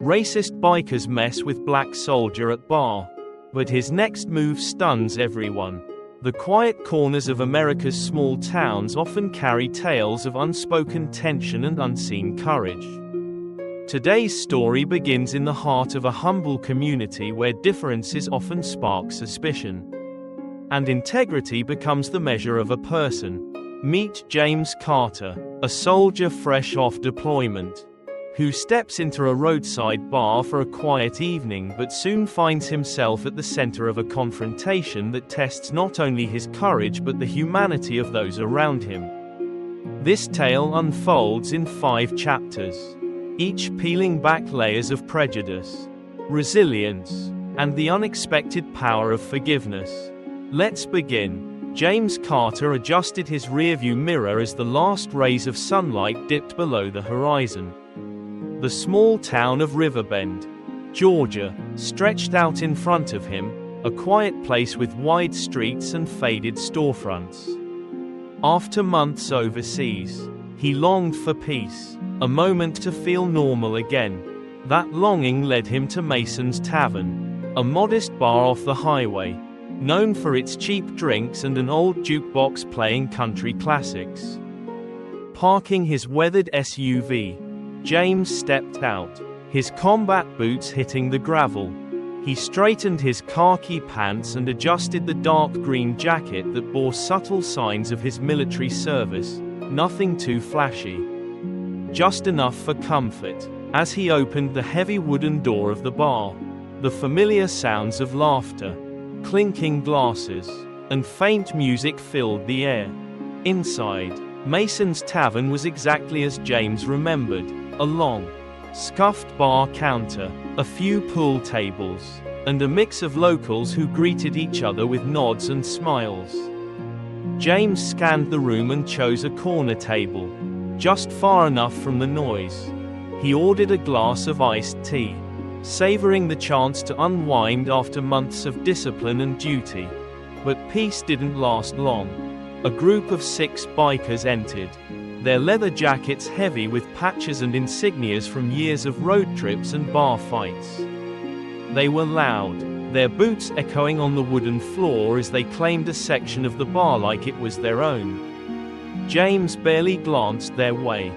Racist bikers mess with black soldier at bar. But his next move stuns everyone. The quiet corners of America's small towns often carry tales of unspoken tension and unseen courage. Today's story begins in the heart of a humble community where differences often spark suspicion. And integrity becomes the measure of a person. Meet James Carter, a soldier fresh off deployment, who steps into a roadside bar for a quiet evening but soon finds himself at the center of a confrontation that tests not only his courage but the humanity of those around him. This tale unfolds in 5 chapters, each peeling back layers of prejudice, resilience, and the unexpected power of forgiveness. Let's begin. James Carter adjusted his rearview mirror as the last rays of sunlight dipped below the horizon. The small town of Riverbend, Georgia, stretched out in front of him, a quiet place with wide streets and faded storefronts. After months overseas, he longed for peace, a moment to feel normal again. That longing led him to Mason's Tavern, a modest bar off the highway, known for its cheap drinks and an old jukebox playing country classics. Parking his weathered SUV, James stepped out, his combat boots hitting the gravel. He straightened his khaki pants and adjusted the dark green jacket that bore subtle signs of his military service, nothing too flashy. Just enough for comfort. As he opened the heavy wooden door of the bar, the familiar sounds of laughter, clinking glasses, and faint music filled the air. Inside, Mason's Tavern was exactly as James remembered. A long, scuffed bar counter, a few pool tables, and a mix of locals who greeted each other with nods and smiles. James scanned the room and chose a corner table, just far enough from the noise. He ordered a glass of iced tea, savoring the chance to unwind after months of discipline and duty. But peace didn't last long. A group of 6 bikers entered, their leather jackets heavy with patches and insignias from years of road trips and bar fights. They were loud, their boots echoing on the wooden floor as they claimed a section of the bar like it was their own. James barely glanced their way,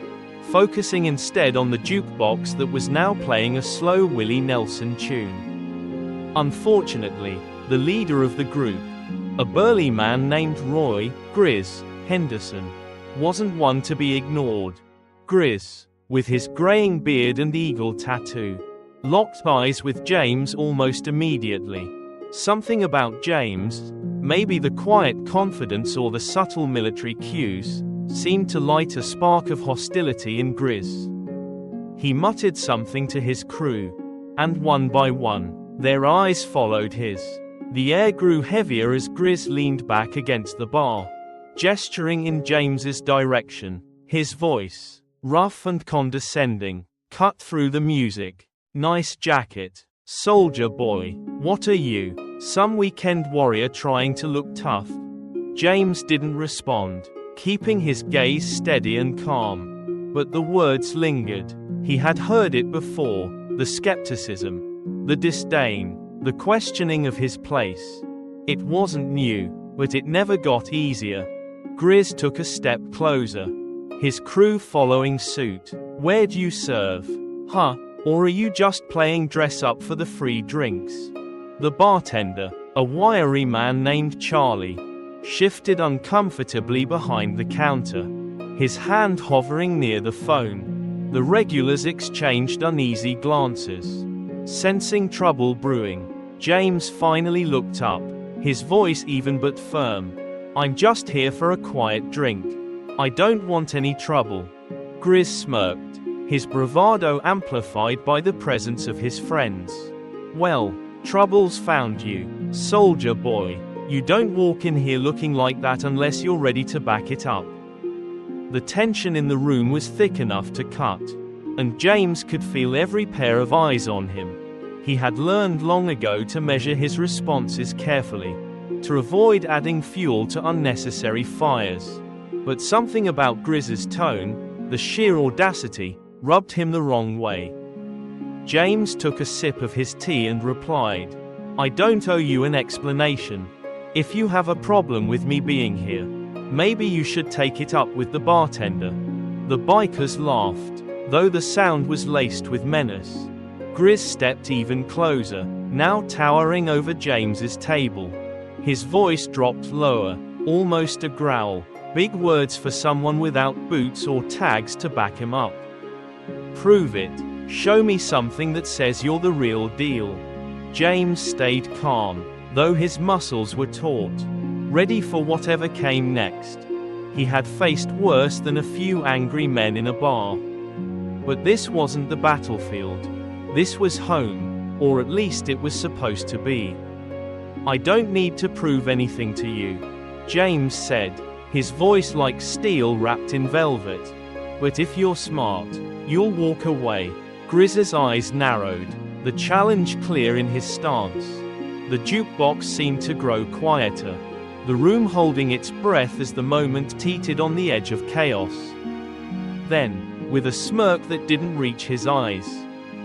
focusing instead on the jukebox that was now playing a slow Willie Nelson tune. Unfortunately, the leader of the group, a burly man named Roy Grizz Henderson, wasn't one to be ignored. Grizz, with his graying beard and eagle tattoo, locked eyes with James almost immediately. Something about James, maybe the quiet confidence or the subtle military cues, seemed to light a spark of hostility in Grizz. He muttered something to his crew, and one by one, their eyes followed his. The air grew heavier as Grizz leaned back against the bar, gesturing in James's direction. His voice, rough and condescending, cut through the music. "Nice jacket, soldier boy. What are you, some weekend warrior trying to look tough?" James didn't respond, keeping his gaze steady and calm. But the words lingered. He had heard it before, the skepticism, the disdain, the questioning of his place. It wasn't new, but it never got easier. Grizz took a step closer, his crew following suit. "Where'd you serve? Huh? Or are you just playing dress up for the free drinks?" The bartender, a wiry man named Charlie, shifted uncomfortably behind the counter, his hand hovering near the phone. The regulars exchanged uneasy glances. Sensing trouble brewing, James finally looked up, his voice even but firm. "I'm just here for a quiet drink. I don't want any trouble." Grizz smirked, his bravado amplified by the presence of his friends. "Well, trouble's found you, soldier boy. You don't walk in here looking like that unless you're ready to back it up." The tension in the room was thick enough to cut, and James could feel every pair of eyes on him. He had learned long ago to measure his responses carefully, to avoid adding fuel to unnecessary fires. But something about Grizz's tone, the sheer audacity, rubbed him the wrong way. James took a sip of his tea and replied, "I don't owe you an explanation. If you have a problem with me being here, maybe you should take it up with the bartender." The bikers laughed, though the sound was laced with menace. Grizz stepped even closer, now towering over James's table. His voice dropped lower, almost a growl. Big words for someone without boots or tags to back him up. "Prove it. Show me something that says you're the real deal." James stayed calm, though his muscles were taut, ready for whatever came next. He had faced worse than a few angry men in a bar. But this wasn't the battlefield. This was home, or at least it was supposed to be. "I don't need to prove anything to you," James said, his voice like steel wrapped in velvet. "But if you're smart, you'll walk away." Grizz's eyes narrowed, the challenge clear in his stance. The jukebox seemed to grow quieter, the room holding its breath as the moment teetered on the edge of chaos. Then, with a smirk that didn't reach his eyes,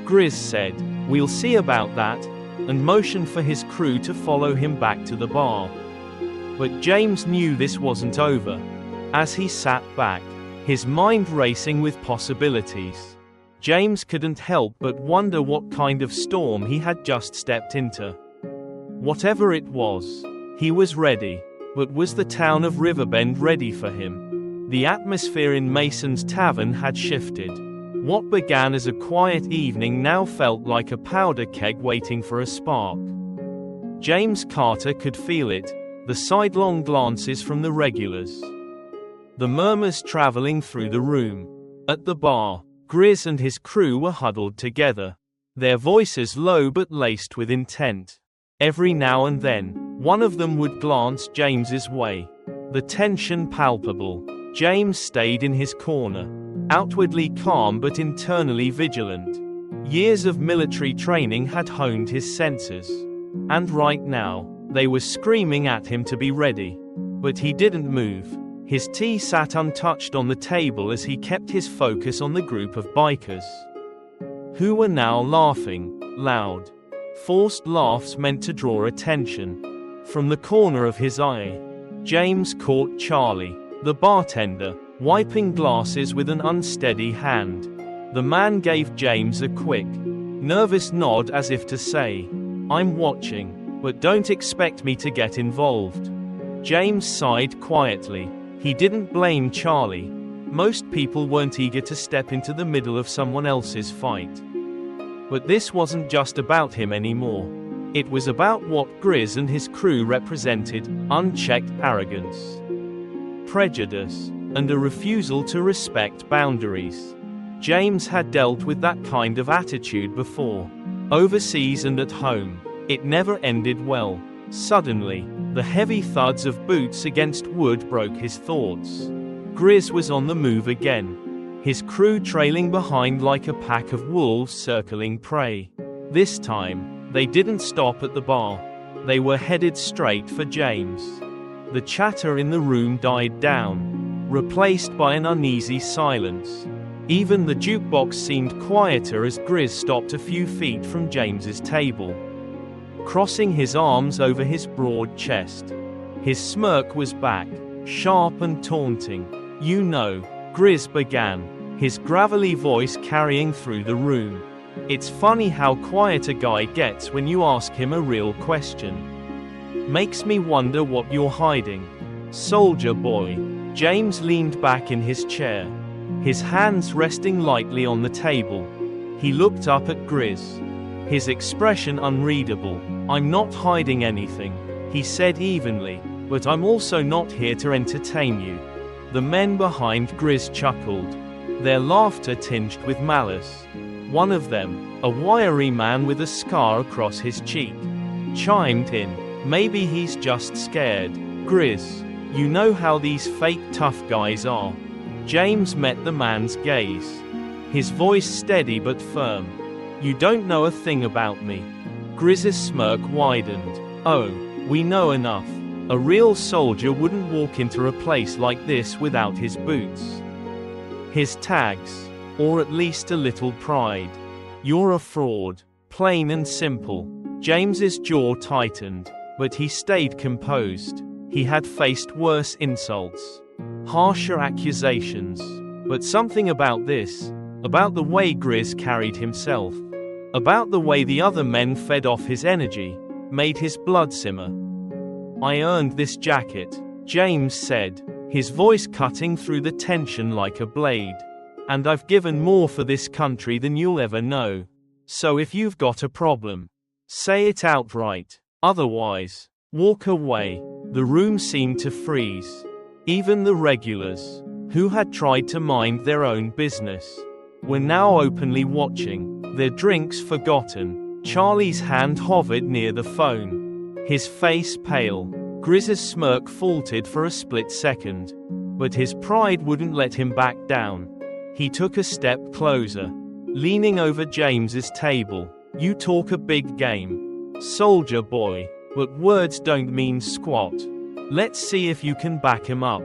Grizz said, "We'll see about that," and motioned for his crew to follow him back to the bar. But James knew this wasn't over. As he sat back, his mind racing with possibilities, James couldn't help but wonder what kind of storm he had just stepped into. Whatever it was, he was ready. But was the town of Riverbend ready for him? The atmosphere in Mason's tavern had shifted. What began as a quiet evening now felt like a powder keg waiting for a spark. James Carter could feel it, the sidelong glances from the regulars, the murmurs traveling through the room. At the bar, Grizz and his crew were huddled together, their voices low but laced with intent. Every now and then, one of them would glance James's way, the tension palpable. James stayed in his corner, outwardly calm but internally vigilant. Years of military training had honed his senses, and right now, they were screaming at him to be ready. But he didn't move. His tea sat untouched on the table as he kept his focus on the group of bikers, who were now laughing, loud, forced laughs meant to draw attention. From the corner of his eye, James caught Charlie, the bartender, wiping glasses with an unsteady hand. The man gave James a quick, nervous nod as if to say, "I'm watching, but don't expect me to get involved." James sighed quietly. He didn't blame Charlie. Most people weren't eager to step into the middle of someone else's fight. But this wasn't just about him anymore. It was about what Grizz and his crew represented: unchecked arrogance, prejudice, and a refusal to respect boundaries. James had dealt with that kind of attitude before, overseas and at home. It never ended well. Suddenly, the heavy thuds of boots against wood broke his thoughts. Grizz was on the move again, his crew trailing behind like a pack of wolves circling prey. This time, they didn't stop at the bar. They were headed straight for James. The chatter in the room died down, replaced by an uneasy silence. Even the jukebox seemed quieter as Grizz stopped a few feet from James's table, crossing his arms over his broad chest. His smirk was back, sharp and taunting. "You know," Grizz began, his gravelly voice carrying through the room. "It's funny how quiet a guy gets when you ask him a real question. Makes me wonder what you're hiding, soldier boy." James leaned back in his chair, his hands resting lightly on the table. He looked up at Grizz, his expression unreadable. "I'm not hiding anything," he said evenly, "but I'm also not here to entertain you." The men behind Grizz chuckled, their laughter tinged with malice. One of them, a wiry man with a scar across his cheek, chimed in, "Maybe he's just scared. Grizz, you know how these fake tough guys are." James met the man's gaze, his voice steady but firm. "You don't know a thing about me." Grizz's smirk widened. "Oh, we know enough. A real soldier wouldn't walk into a place like this without his boots, his tags, or at least a little pride. You're a fraud. Plain and simple. James's jaw tightened, but he stayed composed. He had faced worse insults, harsher accusations. But something about this, about the way Grizz carried himself, about the way the other men fed off his energy, made his blood simmer. I earned this jacket, James said, his voice cutting through the tension like a blade. And I've given more for this country than you'll ever know. So if you've got a problem, say it outright. Otherwise, walk away. The room seemed to freeze. Even the regulars, who had tried to mind their own business, were now openly watching, their drinks forgotten. Charlie's hand hovered near the phone, his face pale. Grizz's smirk faltered for a split second, but his pride wouldn't let him back down. He took a step closer, leaning over James's table. You talk a big game, soldier boy, but words don't mean squat. Let's see if you can back him up.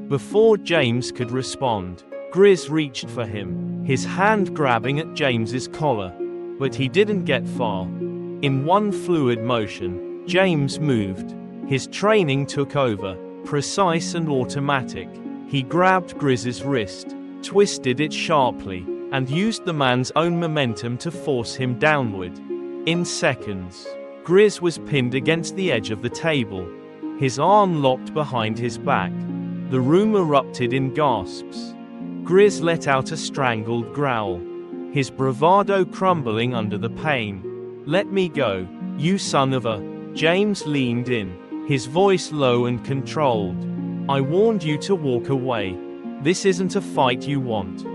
Before James could respond, Grizz reached for him, his hand grabbing at James's collar. But he didn't get far. In one fluid motion, James moved. His training took over, precise and automatic. He grabbed Grizz's wrist, twisted it sharply, and used the man's own momentum to force him downward. In seconds, Grizz was pinned against the edge of the table, his arm locked behind his back. The room erupted in gasps. Grizz let out a strangled growl, his bravado crumbling under the pain. Let me go, you son of a... James leaned in, his voice low and controlled. I warned you to walk away. This isn't a fight you want.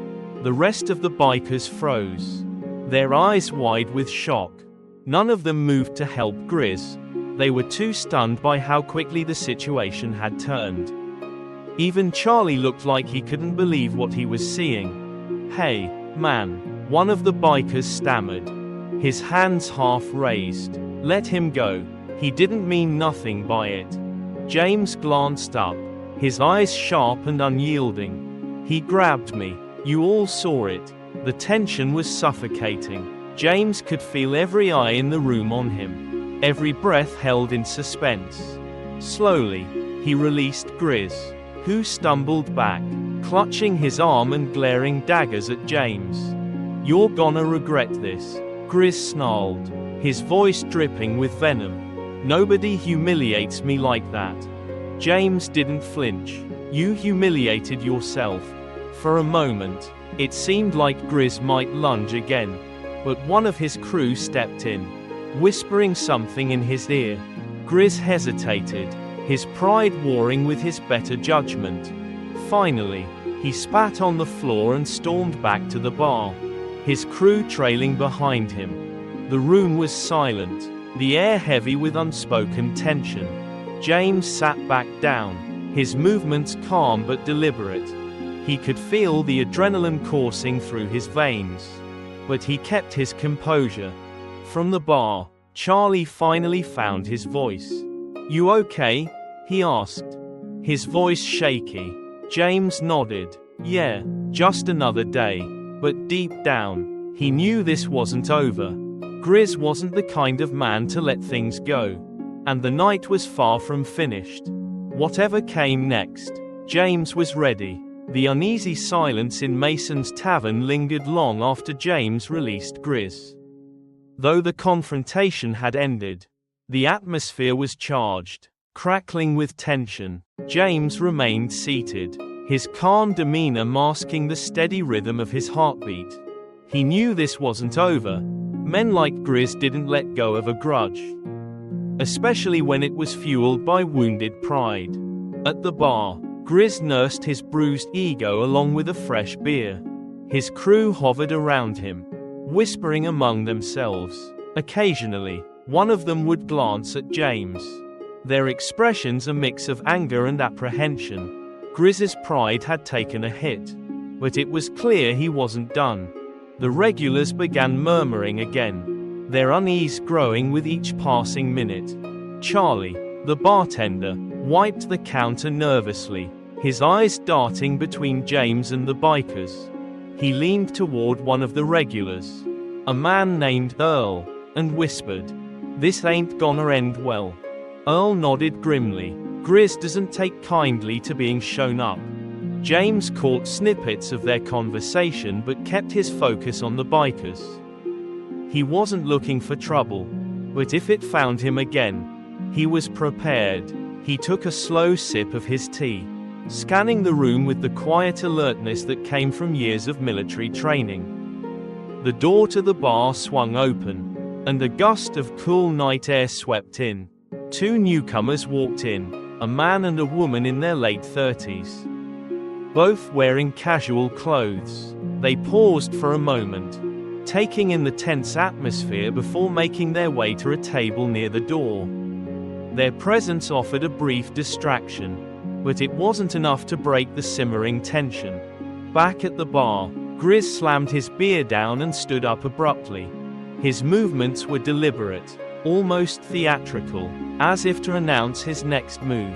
The rest of the bikers froze, their eyes wide with shock. None of them moved to help Grizz. They were too stunned by how quickly the situation had turned. Even Charlie looked like he couldn't believe what he was seeing. Hey, man, one of the bikers stammered, his hands half raised. Let him go. He didn't mean nothing by it. James glanced up, his eyes sharp and unyielding. He grabbed me. You all saw it. The tension was suffocating. James could feel every eye in the room on him, every breath held in suspense. Slowly, he released Grizz, who stumbled back, clutching his arm and glaring daggers at James. You're gonna regret this, Grizz snarled, his voice dripping with venom. Nobody humiliates me like that. James didn't flinch. You humiliated yourself. For a moment, it seemed like Grizz might lunge again, but one of his crew stepped in, whispering something in his ear. Grizz hesitated, his pride warring with his better judgment. Finally, he spat on the floor and stormed back to the bar, his crew trailing behind him. The room was silent, the air heavy with unspoken tension. James sat back down, his movements calm but deliberate. He could feel the adrenaline coursing through his veins, but he kept his composure. From the bar, Charlie finally found his voice. You okay? He asked, his voice shaky. James nodded. Yeah, just another day. But deep down, he knew this wasn't over. Grizz wasn't the kind of man to let things go. And the night was far from finished. Whatever came next, James was ready. The uneasy silence in Mason's tavern lingered long after James released Grizz. Though the confrontation had ended, the atmosphere was charged, crackling with tension. James remained seated, his calm demeanor masking the steady rhythm of his heartbeat. He knew this wasn't over. Men like Grizz didn't let go of a grudge, especially when it was fueled by wounded pride. At the bar, Grizz nursed his bruised ego along with a fresh beer. His crew hovered around him, whispering among themselves. Occasionally, one of them would glance at James, their expressions a mix of anger and apprehension. Grizz's pride had taken a hit, but it was clear he wasn't done. The regulars began murmuring again, their unease growing with each passing minute. Charlie, the bartender, wiped the counter nervously, his eyes darting between James and the bikers. He leaned toward one of the regulars. A man named Earl, and whispered, "This ain't gonna end well." Earl nodded grimly. Grizz doesn't take kindly to being shown up. James caught snippets of their conversation but kept his focus on the bikers. He wasn't looking for trouble, but if it found him again, he was prepared. He took a slow sip of his tea, scanning the room with the quiet alertness that came from years of military training. The door to the bar swung open, and a gust of cool night air swept in. Two newcomers walked in, a man and a woman in their late 30s. Both wearing casual clothes. They paused for a moment, taking in the tense atmosphere before making their way to a table near the door. Their presence offered a brief distraction, but it wasn't enough to break the simmering tension. Back at the bar, Grizz slammed his beer down and stood up abruptly. His movements were deliberate, almost theatrical, as if to announce his next move.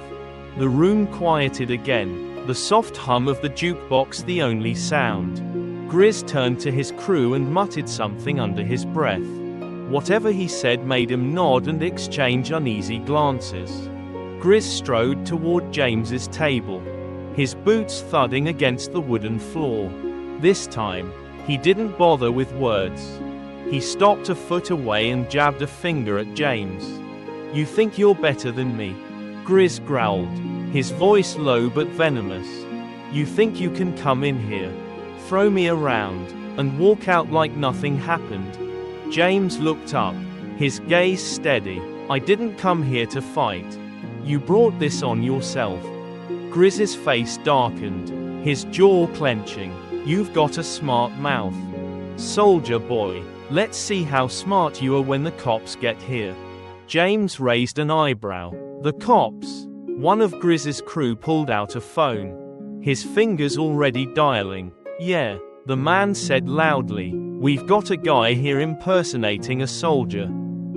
The room quieted again, the soft hum of the jukebox the only sound. Grizz turned to his crew and muttered something under his breath. Whatever he said made him nod and exchange uneasy glances. Grizz strode toward James's table, his boots thudding against the wooden floor. This time, he didn't bother with words. He stopped a foot away and jabbed a finger at James. "You think you're better than me?" Grizz growled, his voice low but venomous. "You think you can come in here, throw me around, and walk out like nothing happened?" James looked up, his gaze steady. "I didn't come here to fight. You brought this on yourself." Grizz's face darkened, his jaw clenching. "You've got a smart mouth. Soldier boy, let's see how smart you are when the cops get here." James raised an eyebrow. "The cops?" One of Grizz's crew pulled out a phone, his fingers already dialing. "Yeah," the man said loudly. "We've got a guy here impersonating a soldier.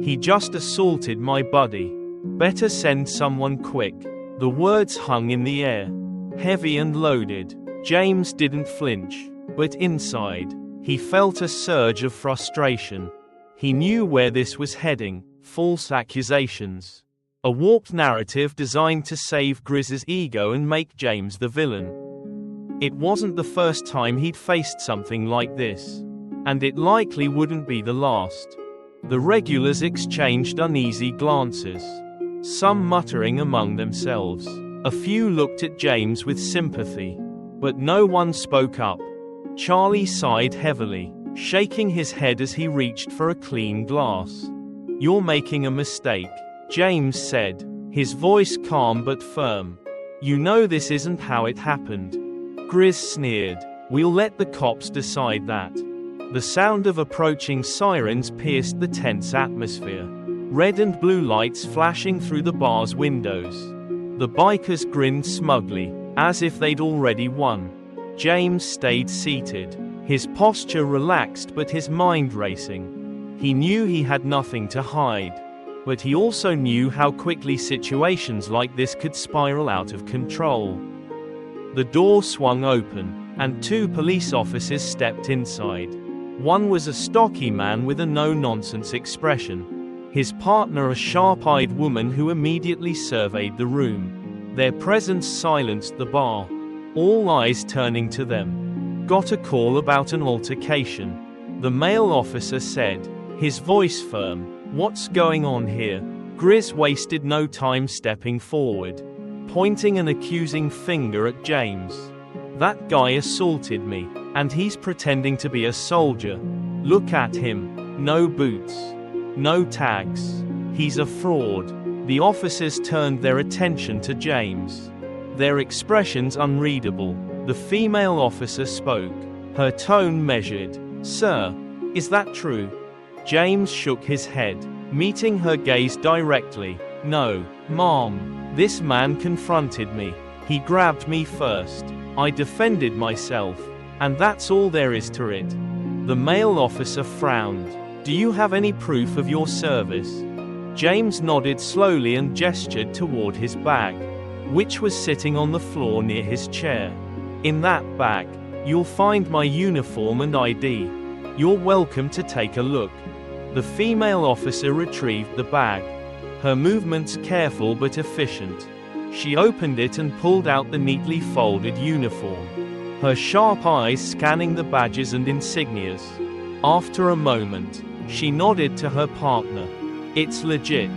He just assaulted my buddy. Better send someone quick." The words hung in the air, heavy and loaded. James didn't flinch, but inside, he felt a surge of frustration. He knew where this was heading: false accusations. A warped narrative designed to save Grizz's ego and make James the villain. It wasn't the first time he'd faced something like this, and it likely wouldn't be the last. The regulars exchanged uneasy glances, some muttering among themselves. A few looked at James with sympathy, but no one spoke up. Charlie sighed heavily, shaking his head as he reached for a clean glass. "You're making a mistake," James said, his voice calm but firm. "You know this isn't how it happened." Grizz sneered. "We'll let the cops decide that." The sound of approaching sirens pierced the tense atmosphere, red and blue lights flashing through the bar's windows. The bikers grinned smugly, as if they'd already won. James stayed seated, his posture relaxed but his mind racing. He knew he had nothing to hide, but he also knew how quickly situations like this could spiral out of control. The door swung open, and two police officers stepped inside. One was a stocky man with a no-nonsense expression, his partner a sharp-eyed woman who immediately surveyed the room. Their presence silenced the bar, all eyes turning to them. "Got a call about an altercation," the male officer said, his voice firm. "What's going on here?" Grizz wasted no time stepping forward, pointing an accusing finger at James. "That guy assaulted me, and he's pretending to be a soldier. Look at him. No boots, no tags. He's a fraud." The officers turned their attention to James, their expressions unreadable. The female officer spoke, her tone measured. "Sir, is that true?" James shook his head, meeting her gaze directly. "No, ma'am. This man confronted me. He grabbed me first. I defended myself, and that's all there is to it." The male officer frowned. "Do you have any proof of your service?" James nodded slowly and gestured toward his bag, which was sitting on the floor near his chair. "In that bag, you'll find my uniform and ID." "You're welcome to take a look." The female officer retrieved the bag. Her movements careful but efficient. She opened it and pulled out the neatly folded uniform, her sharp eyes scanning the badges and insignias. After a moment, she nodded to her partner. "It's legit."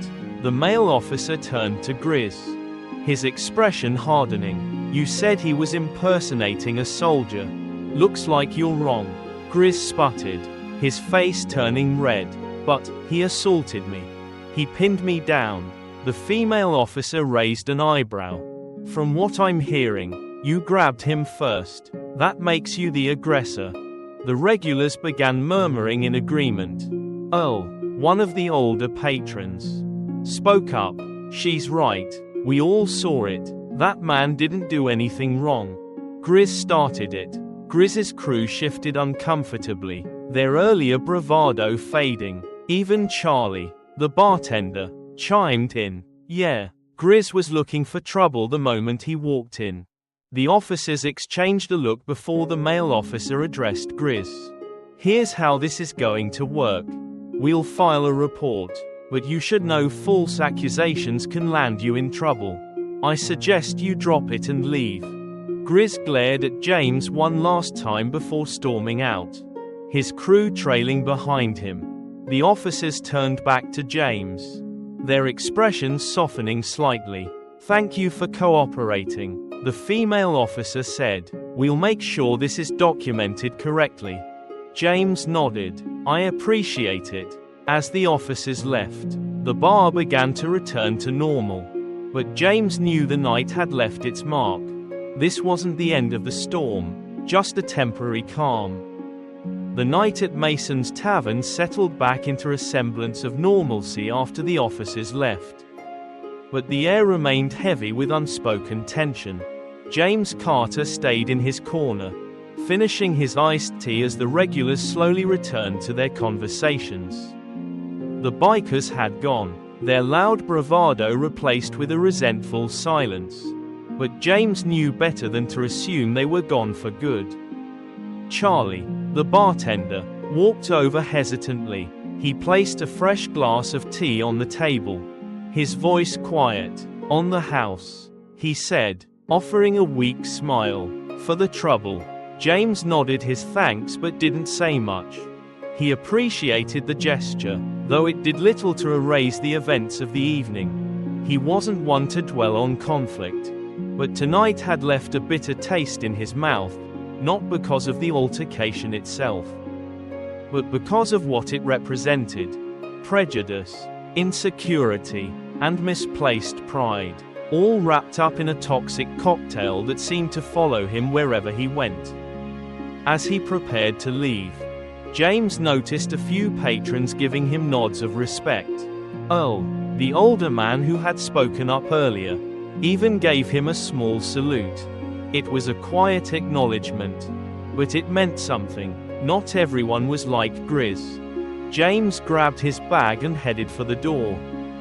The male officer turned to Grizz, his expression hardening. "You said he was impersonating a soldier. Looks like you're wrong." Grizz sputtered, his face turning red. "But he assaulted me. He pinned me down." The female officer raised an eyebrow. "From what I'm hearing, you grabbed him first. That makes you the aggressor." The regulars began murmuring in agreement. "Oh," one of the older patrons spoke up. "She's right. We all saw it. That man didn't do anything wrong. Grizz started it." Grizz's crew shifted uncomfortably, their earlier bravado fading. Even Charlie, the bartender, chimed in. "Yeah." Grizz was looking for trouble the moment he walked in. The officers exchanged a look before the male officer addressed Grizz. "Here's how this is going to work. We'll file a report, but you should know false accusations can land you in trouble. I suggest you drop it and leave." Grizz glared at James one last time before storming out, his crew trailing behind him. The officers turned back to James, their expressions softening slightly. "Thank you for cooperating," the female officer said. "We'll make sure this is documented correctly." James nodded. "I appreciate it." As the officers left, the bar began to return to normal. But James knew the night had left its mark. This wasn't the end of the storm, just a temporary calm. The night at Mason's Tavern settled back into a semblance of normalcy after the officers left. But the air remained heavy with unspoken tension. James Carter stayed in his corner, finishing his iced tea as the regulars slowly returned to their conversations. The bikers had gone, their loud bravado replaced with a resentful silence. But James knew better than to assume they were gone for good. Charlie, the bartender, walked over hesitantly. He placed a fresh glass of tea on the table, his voice quiet. "On the house," he said, offering a weak smile. "For the trouble." James nodded his thanks but didn't say much. He appreciated the gesture, though it did little to erase the events of the evening. He wasn't one to dwell on conflict, but tonight had left a bitter taste in his mouth, not because of the altercation itself, but because of what it represented: prejudice, insecurity, and misplaced pride, all wrapped up in a toxic cocktail that seemed to follow him wherever he went. As he prepared to leave, James noticed a few patrons giving him nods of respect. Earl, the older man who had spoken up earlier, even gave him a small salute. It was a quiet acknowledgement, but it meant something. Not everyone was like Grizz. James grabbed his bag and headed for the door,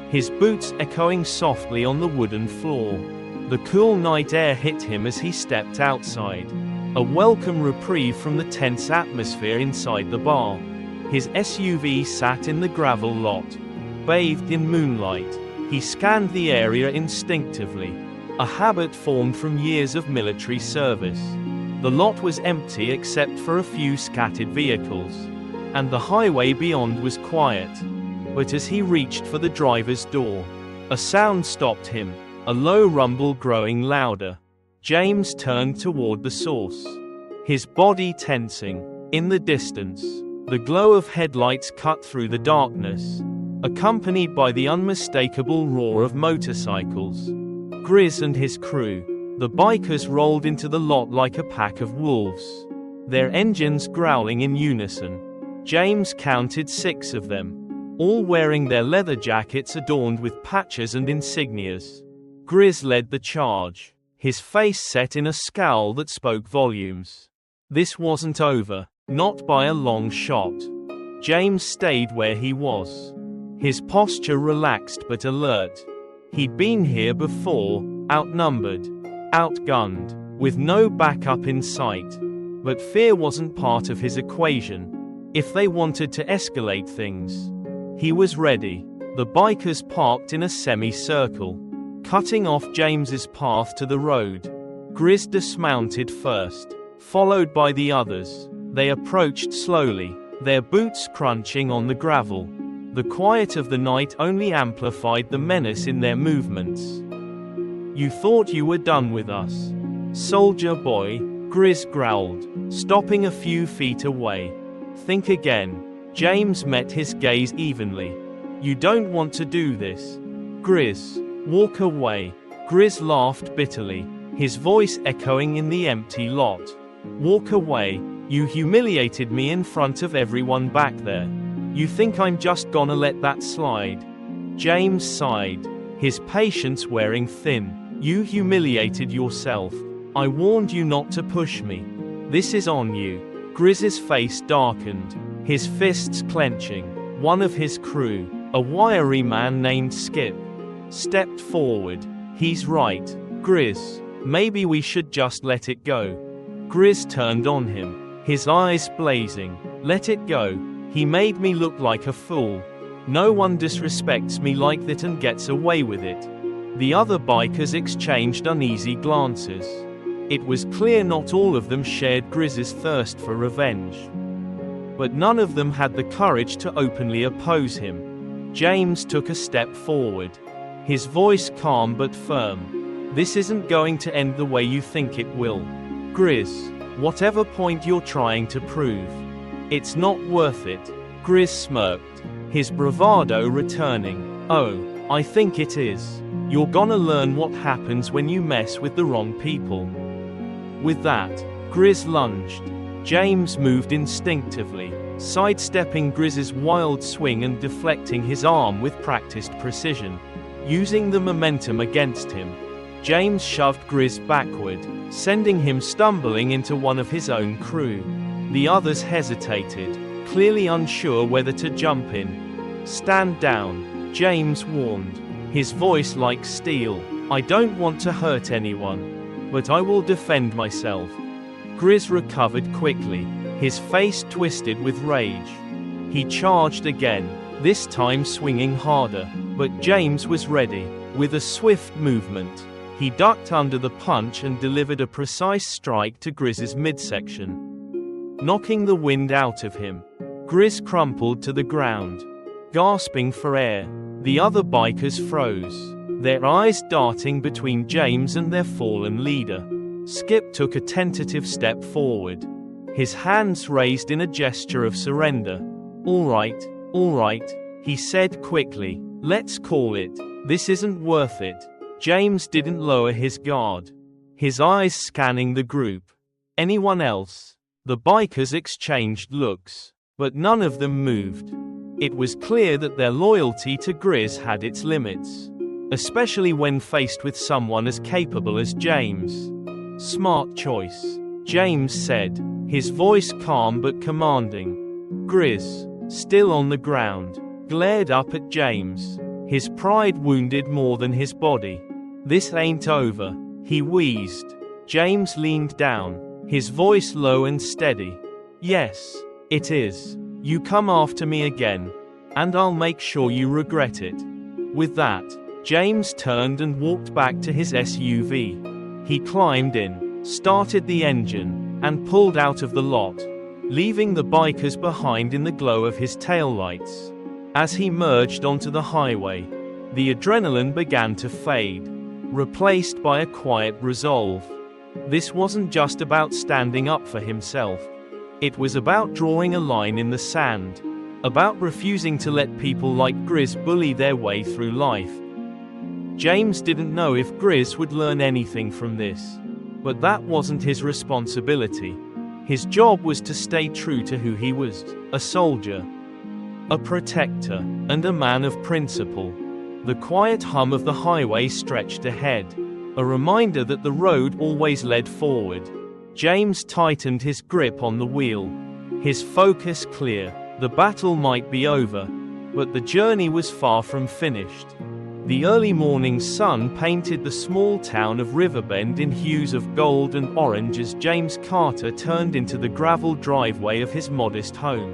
his boots echoing softly on the wooden floor. The cool night air hit him as he stepped outside, a welcome reprieve from the tense atmosphere inside the bar. His SUV sat in the gravel lot, bathed in moonlight. He scanned the area instinctively, a habit formed from years of military service. The lot was empty except for a few scattered vehicles, and the highway beyond was quiet. But as he reached for the driver's door, a sound stopped him, a low rumble growing louder. James turned toward the source, his body tensing. In the distance, the glow of headlights cut through the darkness, accompanied by the unmistakable roar of motorcycles. Grizz and his crew, the bikers, rolled into the lot like a pack of wolves, their engines growling in unison. James counted 6 of them, all wearing their leather jackets adorned with patches and insignias. Grizz led the charge, his face set in a scowl that spoke volumes. This wasn't over, not by a long shot. James stayed where he was, his posture relaxed but alert. He'd been here before, outnumbered, outgunned, with no backup in sight. But fear wasn't part of his equation. if they wanted to escalate things. He was ready. The bikers parked in a semicircle, cutting off James's path to the road. Grizz dismounted first, followed by the others. They approached slowly, their boots crunching on the gravel. The quiet of the night only amplified the menace in their movements. "You thought you were done with us, soldier boy," Grizz growled, stopping a few feet away. "Think again." James met his gaze evenly. "You don't want to do this, Grizz. Walk away." Grizz laughed bitterly, his voice echoing in the empty lot. "Walk away? You humiliated me in front of everyone back there. You think I'm just gonna let that slide?" James sighed, his patience wearing thin. "You humiliated yourself. I warned you not to push me. This is on you." Grizz's face darkened, his fists clenching. One of his crew, a wiry man named Skip, stepped forward. "He's right, Grizz. Maybe we should just let it go." Grizz turned on him, his eyes blazing. "Let it go? He made me look like a fool. No one disrespects me like that and gets away with it." The other bikers exchanged uneasy glances. It was clear not all of them shared Grizz's thirst for revenge. But none of them had the courage to openly oppose him. James took a step forward, his voice calm but firm. "This isn't going to end the way you think it will, Grizz. Whatever point you're trying to prove, it's not worth it." Grizz smirked, his bravado returning. "Oh, I think it is. You're gonna learn what happens when you mess with the wrong people." With that, Grizz lunged. James moved instinctively, sidestepping Grizz's wild swing and deflecting his arm with practiced precision. Using the momentum against him, James shoved Grizz backward, sending him stumbling into one of his own crew. The others hesitated, clearly unsure whether to jump in. "Stand down," James warned, his voice like steel. "I don't want to hurt anyone, but I will defend myself." Grizz recovered quickly, his face twisted with rage. He charged again, this time swinging harder, but James was ready. With a swift movement, he ducked under the punch and delivered a precise strike to Grizz's midsection, knocking the wind out of him. Grizz crumpled to the ground, gasping for air. The other bikers froze, their eyes darting between James and their fallen leader. Skip took a tentative step forward, his hands raised in a gesture of surrender. All right, he said quickly. "Let's call it. This isn't worth it." James didn't lower his guard, his eyes scanning the group. Anyone else? The bikers exchanged looks, but none of them moved. It was clear that their loyalty to Grizz had its limits, especially when faced with someone as capable as James. "Smart choice," James said, his voice calm but commanding. Grizz, still on the ground, glared up at James, his pride wounded more than his body. "This ain't over," he wheezed. James leaned down, his voice low and steady. "Yes, it is. You come after me again, and I'll make sure you regret it." With that, James turned and walked back to his SUV. He climbed in, started the engine, and pulled out of the lot, leaving the bikers behind in the glow of his taillights. As he merged onto the highway, the adrenaline began to fade, replaced by a quiet resolve. This wasn't just about standing up for himself. It was about drawing a line in the sand, about refusing to let people like Grizz bully their way through life. James didn't know if Grizz would learn anything from this, but that wasn't his responsibility. His job was to stay true to who he was, a soldier, a protector, and a man of principle. The quiet hum of the highway stretched ahead, a reminder that the road always led forward. James tightened his grip on the wheel, his focus clear. The battle might be over, but the journey was far from finished. The early morning sun painted the small town of Riverbend in hues of gold and orange as James Carter turned into the gravel driveway of his modest home.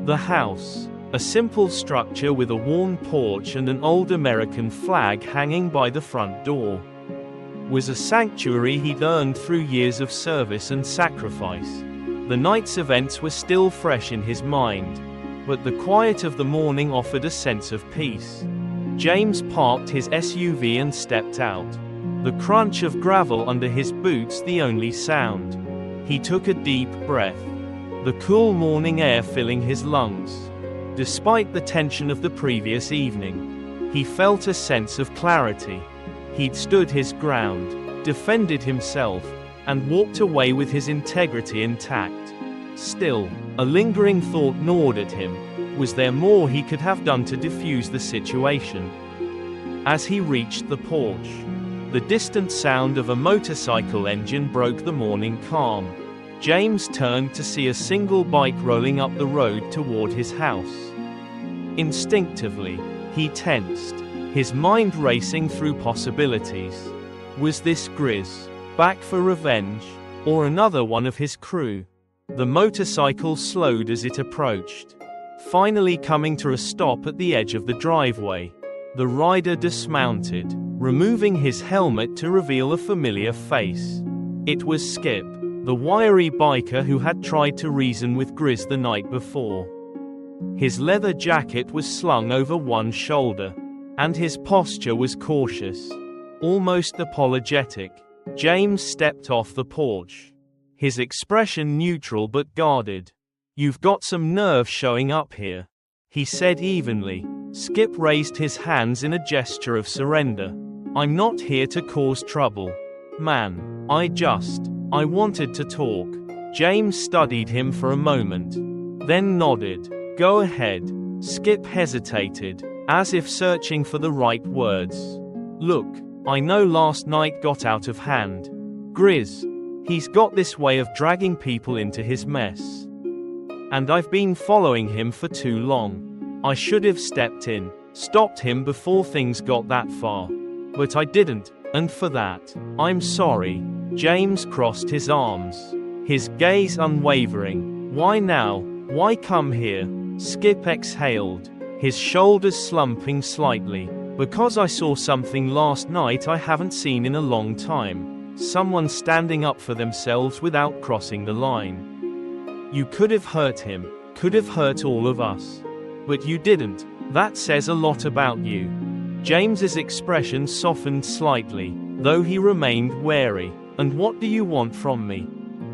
The house, a simple structure with a worn porch and an old American flag hanging by the front door, was a sanctuary he'd earned through years of service and sacrifice. The night's events were still fresh in his mind, but the quiet of the morning offered a sense of peace. James parked his SUV and stepped out, the crunch of gravel under his boots the only sound. He took a deep breath, the cool morning air filling his lungs. Despite the tension of the previous evening, he felt a sense of clarity. He'd stood his ground, defended himself, and walked away with his integrity intact. Still, a lingering thought gnawed at him. Was there more he could have done to defuse the situation? As he reached the porch, the distant sound of a motorcycle engine broke the morning calm. James turned to see a single bike rolling up the road toward his house. Instinctively, he tensed, his mind racing through possibilities. Was this Grizz, back for revenge, or another one of his crew? The motorcycle slowed as it approached, finally coming to a stop at the edge of the driveway. The rider dismounted, removing his helmet to reveal a familiar face. It was Skip, the wiry biker who had tried to reason with Grizz the night before. His leather jacket was slung over one shoulder, and his posture was cautious, almost apologetic. James stepped off the porch, his expression neutral but guarded. "You've got some nerve showing up here," he said evenly. Skip raised his hands in a gesture of surrender. "I'm not here to cause trouble, man. I wanted to talk." James studied him for a moment, then nodded. "Go ahead." Skip hesitated, as if searching for the right words. "Look, I know last night got out of hand. Grizz, he's got this way of dragging people into his mess. And I've been following him for too long. I should have stepped in, stopped him before things got that far. But I didn't, and for that, I'm sorry." James crossed his arms, his gaze unwavering. "Why now? Why come here?" Skip exhaled, his shoulders slumping slightly. "Because I saw something last night I haven't seen in a long time. Someone standing up for themselves without crossing the line. You could have hurt him, could have hurt all of us. But you didn't. That says a lot about you." James's expression softened slightly, though he remained wary. "And what do you want from me?"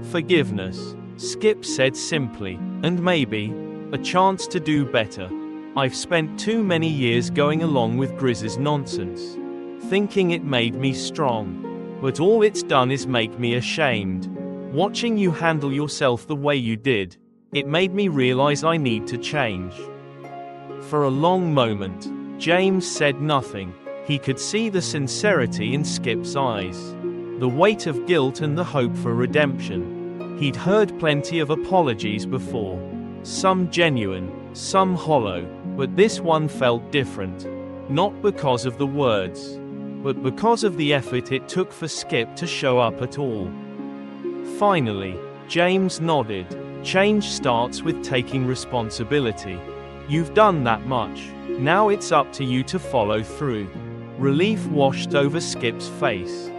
"Forgiveness," Skip said simply, "and maybe a chance to do better. I've spent too many years going along with Grizz's nonsense, thinking it made me strong. But all it's done is make me ashamed. Watching you handle yourself the way you did, it made me realize I need to change." For a long moment, James said nothing. He could see the sincerity in Skip's eyes, the weight of guilt and the hope for redemption. He'd heard plenty of apologies before, some genuine, some hollow, but this one felt different. Not because of the words, but because of the effort it took for Skip to show up at all. Finally, James nodded. "Change starts with taking responsibility. You've done that much. Now it's up to you to follow through." Relief washed over Skip's face.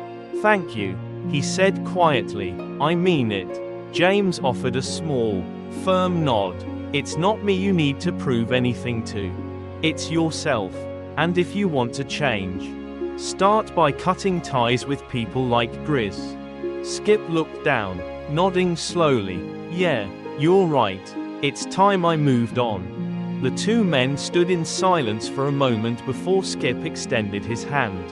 "Thank you," he said quietly. "I mean it." James offered a small, firm nod. "It's not me you need to prove anything to. It's yourself. And if you want to change, start by cutting ties with people like Grizz." Skip looked down, nodding slowly. "Yeah, you're right. It's time I moved on." The two men stood in silence for a moment before Skip extended his hand.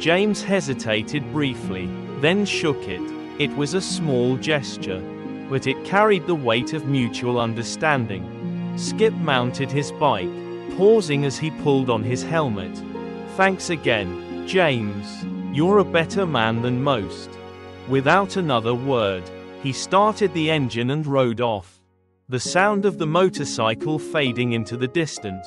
James hesitated briefly, then shook it. It was a small gesture, but it carried the weight of mutual understanding. Skip mounted his bike, pausing as he pulled on his helmet. "Thanks again, James. You're a better man than most." Without another word, he started the engine and rode off, the sound of the motorcycle fading into the distance.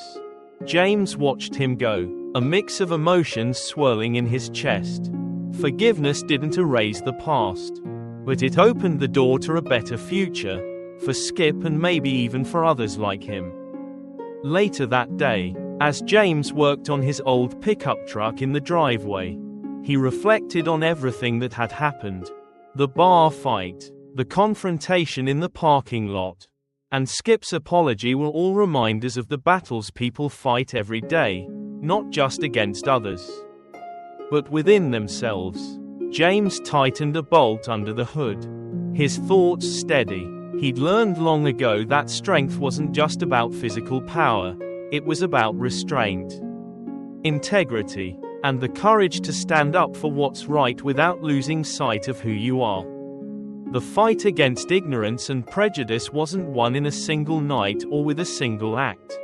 James watched him go, a mix of emotions swirling in his chest. Forgiveness didn't erase the past, but it opened the door to a better future. for Skip and maybe even for others like him. Later that day, as James worked on his old pickup truck in the driveway, he reflected on everything that had happened. The bar fight, the confrontation in the parking lot, and Skip's apology were all reminders of the battles people fight every day, not just against others, but within themselves. James tightened a bolt under the hood, his thoughts steady. He'd learned long ago that strength wasn't just about physical power, it was about restraint, integrity, and the courage to stand up for what's right without losing sight of who you are. The fight against ignorance and prejudice wasn't won in a single night or with a single act,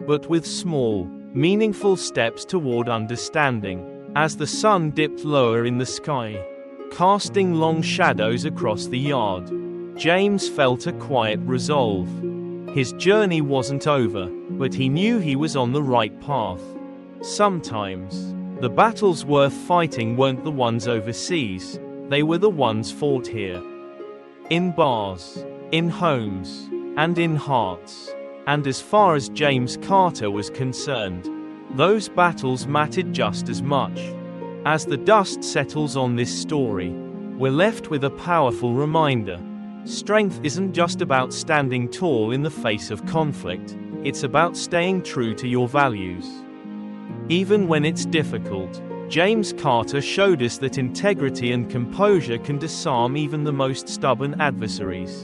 but with small, meaningful steps toward understanding. As the sun dipped lower in the sky, casting long shadows across the yard, James felt a quiet resolve. His journey wasn't over, but he knew he was on the right path. Sometimes, the battles worth fighting weren't the ones overseas, they were the ones fought here. In bars, in homes, and in hearts. And as far as James Carter was concerned, those battles mattered just as much. As the dust settles on this story, we're left with a powerful reminder. Strength isn't just about standing tall in the face of conflict, it's about staying true to your values. Even when it's difficult, James Carter showed us that integrity and composure can disarm even the most stubborn adversaries.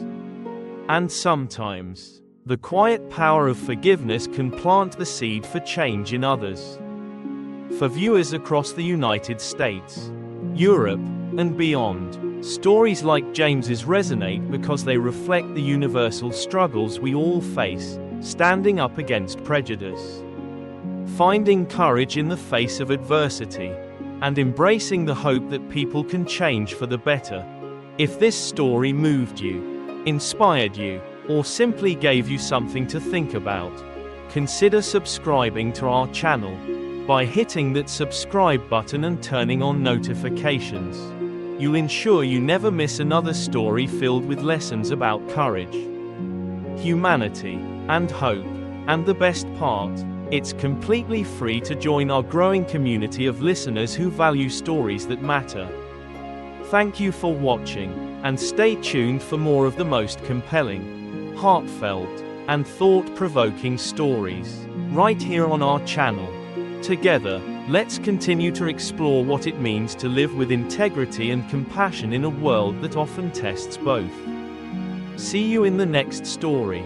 And sometimes, the quiet power of forgiveness can plant the seed for change in others. For viewers across the United States, Europe, and beyond, stories like James's resonate because they reflect the universal struggles we all face, standing up against prejudice, finding courage in the face of adversity, and embracing the hope that people can change for the better. If this story moved you, inspired you, or simply gave you something to think about, consider subscribing to our channel. By hitting that subscribe button and turning on notifications, you'll ensure you never miss another story filled with lessons about courage, humanity, and hope. And the best part, it's completely free to join our growing community of listeners who value stories that matter. Thank you for watching, and stay tuned for more of the most compelling, heartfelt, and thought-provoking stories, right here on our channel. Together, let's continue to explore what it means to live with integrity and compassion in a world that often tests both. See you in the next story.